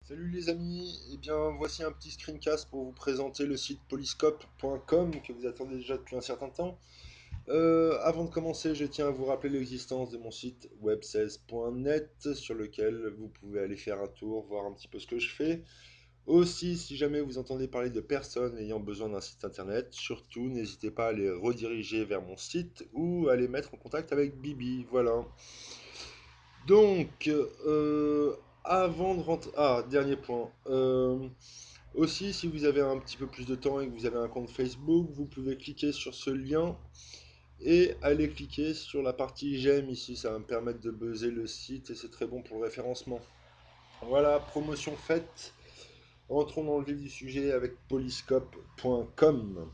Salut les amis, eh bien voici un petit screencast pour vous présenter le site polyscope.com que vous attendez déjà depuis un certain temps. Avant de commencer, je tiens à vous rappeler l'existence de mon site web16.net sur lequel vous pouvez aller faire un tour, voir un petit peu ce que je fais. Aussi, si jamais vous entendez parler de personnes ayant besoin d'un site internet, surtout n'hésitez pas à les rediriger vers mon site ou à les mettre en contact avec Bibi. Voilà. Donc, avant de rentrer... Ah, dernier point. Aussi, si vous avez un petit peu plus de temps et que vous avez un compte Facebook, vous pouvez cliquer sur ce lien et aller cliquer sur la partie j'aime ici. Ça va me permettre de buzzer le site et c'est très bon pour le référencement. Voilà, promotion faite. Entrons dans le vif du sujet avec polyscope.com.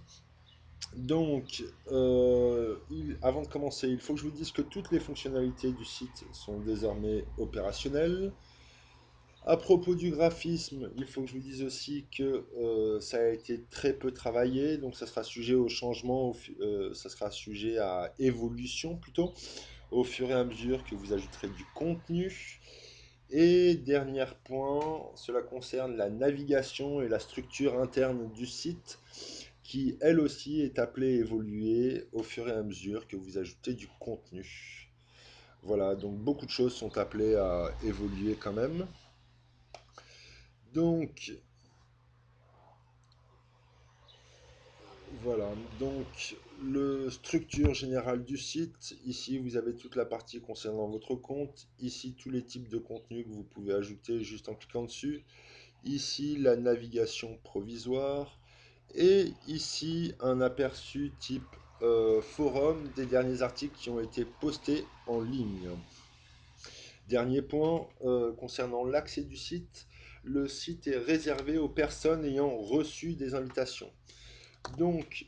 Donc, avant de commencer, il faut que je vous dise que toutes les fonctionnalités du site sont désormais opérationnelles. À propos du graphisme, il faut que je vous dise aussi que ça a été très peu travaillé, donc ça sera sujet au changement, ça sera sujet à évolution plutôt, au fur et à mesure que vous ajouterez du contenu. Et dernier point, cela concerne la navigation et la structure interne du site, qui elle aussi est appelée à évoluer au fur et à mesure que vous ajoutez du contenu. Voilà, donc beaucoup de choses sont appelées à évoluer quand même. Donc, voilà, donc le structure générale du site. Ici, vous avez toute la partie concernant votre compte. Ici, tous les types de contenus que vous pouvez ajouter juste en cliquant dessus. Ici, la navigation provisoire. Et ici, un aperçu type forum des derniers articles qui ont été postés en ligne. Dernier point, concernant l'accès du site. Le site est réservé aux personnes ayant reçu des invitations. Donc,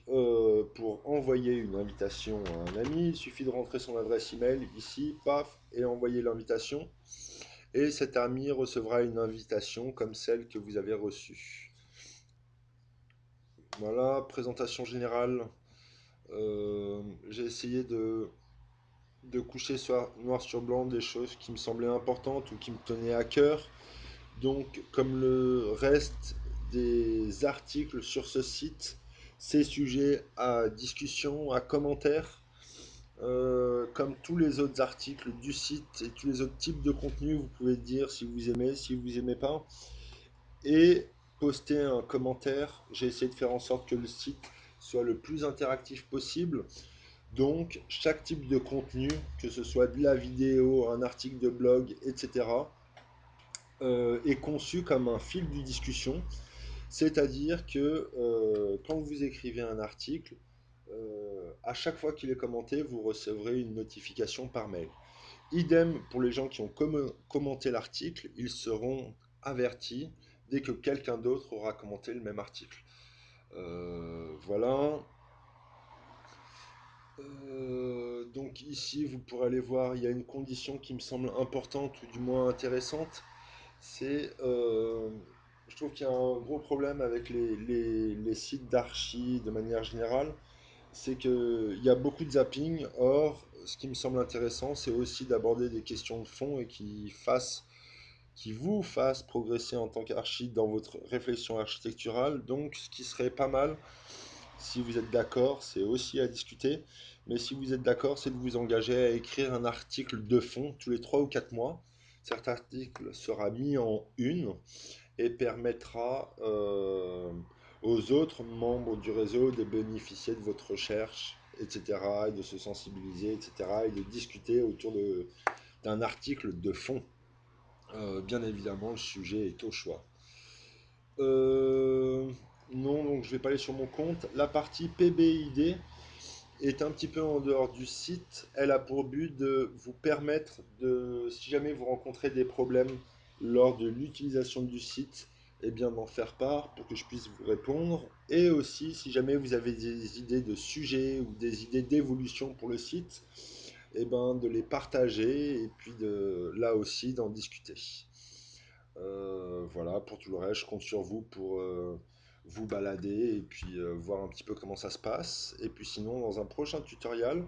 pour envoyer une invitation à un ami, il suffit de rentrer son adresse email ici, paf, et envoyer l'invitation. Et cet ami recevra une invitation comme celle que vous avez reçue. Voilà, présentation générale. J'ai essayé de coucher noir sur blanc des choses qui me semblaient importantes ou qui me tenaient à cœur. Donc, comme le reste des articles sur ce site, c'est sujet à discussion, à commentaires. Comme tous les autres articles du site et tous les autres types de contenus, vous pouvez dire si vous aimez pas, et poster un commentaire. J'ai essayé de faire en sorte que le site soit le plus interactif possible. Donc, chaque type de contenu, que ce soit de la vidéo, un article de blog, etc., est conçu comme un fil de discussion. C'est-à-dire que quand vous écrivez un article, à chaque fois qu'il est commenté, vous recevrez une notification par mail. Idem pour les gens qui ont commenté l'article, ils seront avertis dès que quelqu'un d'autre aura commenté le même article. Voilà. Donc ici, vous pourrez aller voir, il y a une condition qui me semble importante ou du moins intéressante. C'est, je trouve qu'il y a un gros problème avec les sites d'archi de manière générale, c'est qu'il y a beaucoup de zapping. Or, ce qui me semble intéressant, c'est aussi d'aborder des questions de fond et qui vous fassent progresser en tant qu'archi dans votre réflexion architecturale. Donc, ce qui serait pas mal, si vous êtes d'accord, c'est aussi à discuter, mais si vous êtes d'accord, c'est de vous engager à écrire un article de fond tous les 3 ou 4 mois. Cet article sera mis en une et permettra aux autres membres du réseau de bénéficier de votre recherche, etc., et de se sensibiliser, etc., et de discuter autour d'un article de fond. Bien évidemment, le sujet est au choix. Euh, non, donc je vais pas aller sur mon compte. La partie PBID est un petit peu en dehors du site. Elle a pour but de vous permettre de, si jamais vous rencontrez des problèmes lors de l'utilisation du site, eh bien d'en faire part pour que je puisse vous répondre. Et aussi, si jamais vous avez des idées de sujets ou des idées d'évolution pour le site, eh ben de les partager et puis de là aussi d'en discuter. Voilà, pour tout le reste, je compte sur vous pour vous balader et puis voir un petit peu comment ça se passe. Et puis sinon, dans un prochain tutoriel,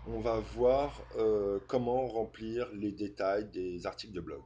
on va voir comment remplir les détails des articles de blog.